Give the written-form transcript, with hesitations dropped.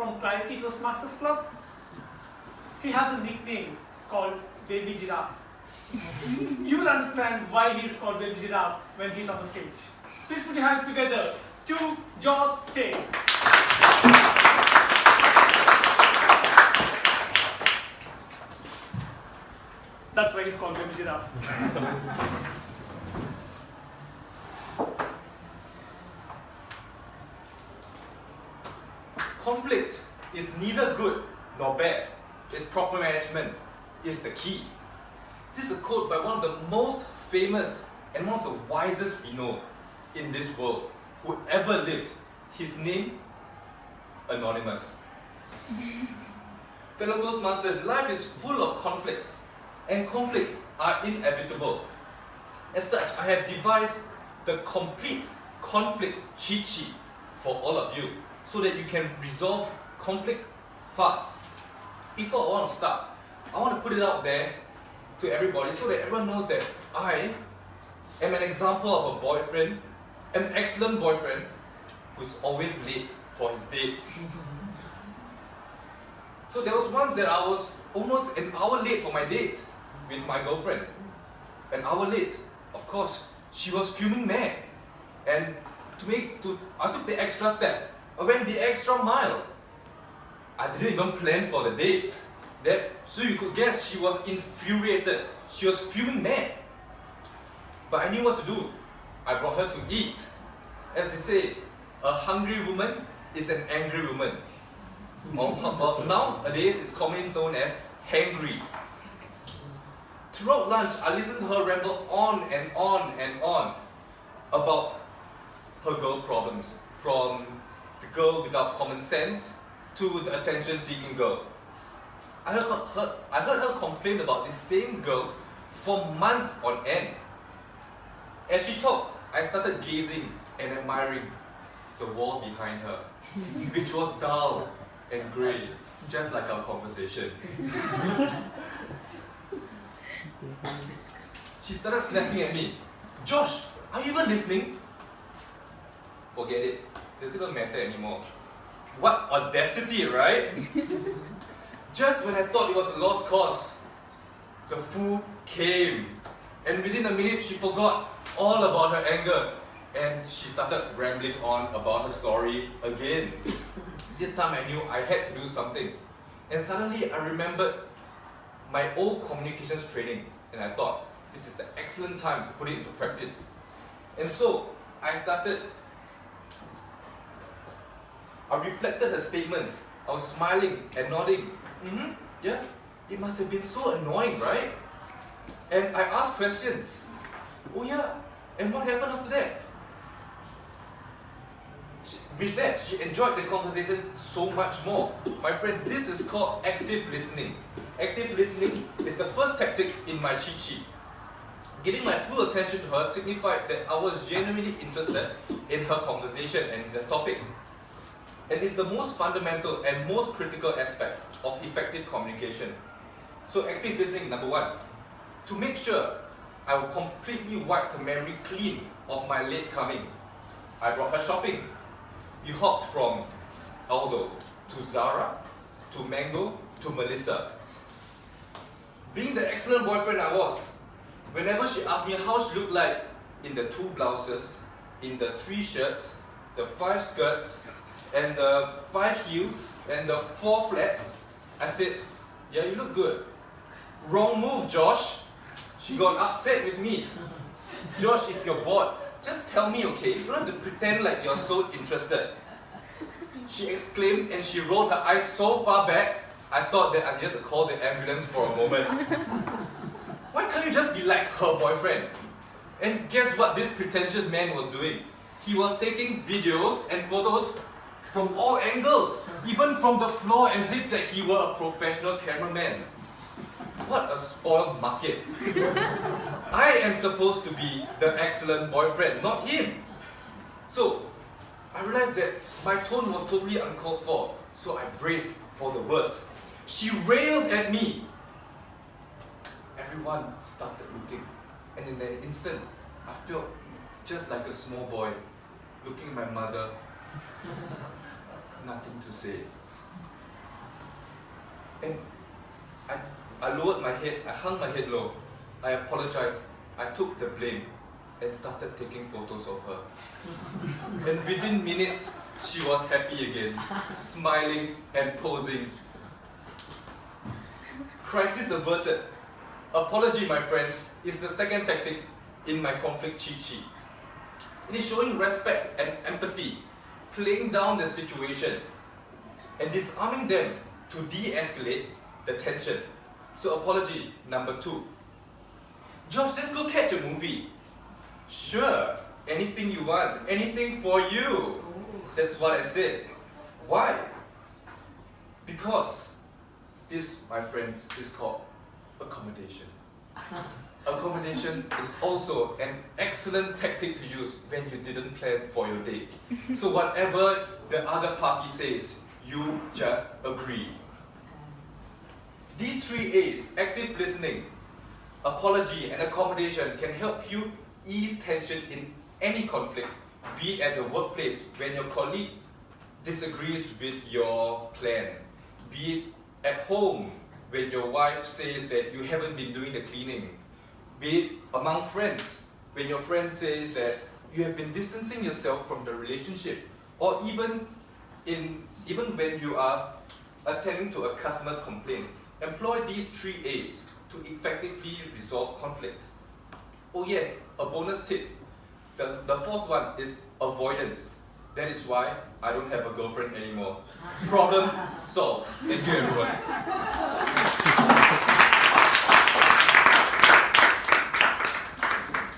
from Clarity Toastmasters Club. He has a nickname called Baby Giraffe. You will understand why he is called Baby Giraffe when he's on the stage. Please put your hands together to Josh Tay. That's why he's called Baby Giraffe. Conflict is neither good nor bad. Its proper management is the key. This is a quote by one of the most famous and one of the wisest we know in this world, who ever lived. His name, anonymous. Fellow Toastmasters, life is full of conflicts, and conflicts are inevitable. As such, I have devised the complete conflict cheat sheet for all of you, so that you can resolve conflict fast. Before I want to start, I want to put it out there to everybody so that everyone knows that I am an example of a boyfriend, an excellent boyfriend who's always late for his dates. So there was once that I was almost an hour late for my date with my girlfriend. An hour late. Of course, she was fuming mad. And I took the extra step. I went the extra mile. I didn't even plan for the date. So you could guess she was infuriated. She was fuming mad. But I knew what to do. I brought her to eat. As they say, a hungry woman is an angry woman. Or nowadays it's commonly known as hangry. Throughout lunch, I listened to her ramble on and on and on about her girl problems. From the girl without common sense to the attention-seeking girl. I heard her complain about the same girls for months on end. As she talked, I started gazing and admiring the wall behind her, which was dull and grey, just like our conversation. She started snapping at me. Josh, are you even listening? Forget it. Doesn't even matter anymore. What audacity, right? Just when I thought it was a lost cause, the food came. And within a minute, she forgot all about her anger. And she started rambling on about her story again. This time I knew I had to do something. And suddenly I remembered my old communications training. And I thought, this is the excellent time to put it into practice. And so, I reflected her statements. I was smiling and nodding. Yeah, it must have been so annoying, right? And I asked questions. Oh yeah, and what happened after that? With that, she enjoyed the conversation so much more. My friends, this is called active listening. Active listening is the first tactic in my cheat sheet. Giving my full attention to her signified that I was genuinely interested in her conversation and the topic. And it's the most fundamental and most critical aspect of effective communication. So active listening, number one. To make sure I will completely wipe the memory clean of my late coming, I brought her shopping. We hopped from Aldo to Zara to Mango to Melissa. Being the excellent boyfriend I was, whenever she asked me how she looked like in the 2 blouses, in the 3 shirts, the 5 skirts, and the 5 heels, and the 4 flats, I said, yeah, you look good. Wrong move, Josh. She got upset with me. Josh, if you're bored, just tell me, okay? You don't have to pretend like you're so interested. She exclaimed and she rolled her eyes so far back, I thought that I needed to call the ambulance for a moment. Why can't you just be like her boyfriend? And guess what this pretentious man was doing? He was taking videos and photos from all angles, even from the floor, as if that he were a professional cameraman. What a spoiled market. I am supposed to be the excellent boyfriend, not him. So, I realized that my tone was totally uncalled for, so I braced for the worst. She railed at me. Everyone started looking, and in an instant, I felt just like a small boy looking at my mother. Nothing to say. And I lowered my head, I hung my head low, I apologized, I took the blame and started taking photos of her. And within minutes, she was happy again, smiling and posing. Crisis averted. Apology, my friends, is the second tactic in my conflict cheat sheet. It is showing respect and empathy, playing down the situation, and disarming them to de-escalate the tension. So apology number 2. Josh, let's go catch a movie. Sure, anything you want, anything for you. That's what I said. Why? Because this, my friends, is called accommodation. Accommodation is also an excellent tactic to use when you didn't plan for your date. So whatever the other party says, you just agree. These 3 A's, active listening, apology, and accommodation, can help you ease tension in any conflict, be it at the workplace when your colleague disagrees with your plan, be it at home when your wife says that you haven't been doing the cleaning, be it among friends when your friend says that you have been distancing yourself from the relationship, or even when you are attending to a customer's complaint. Employ these 3 A's to effectively resolve conflict. Oh yes, a bonus tip. The 4th one is avoidance. That is why I don't have a girlfriend anymore. Problem solved. Thank you, everyone.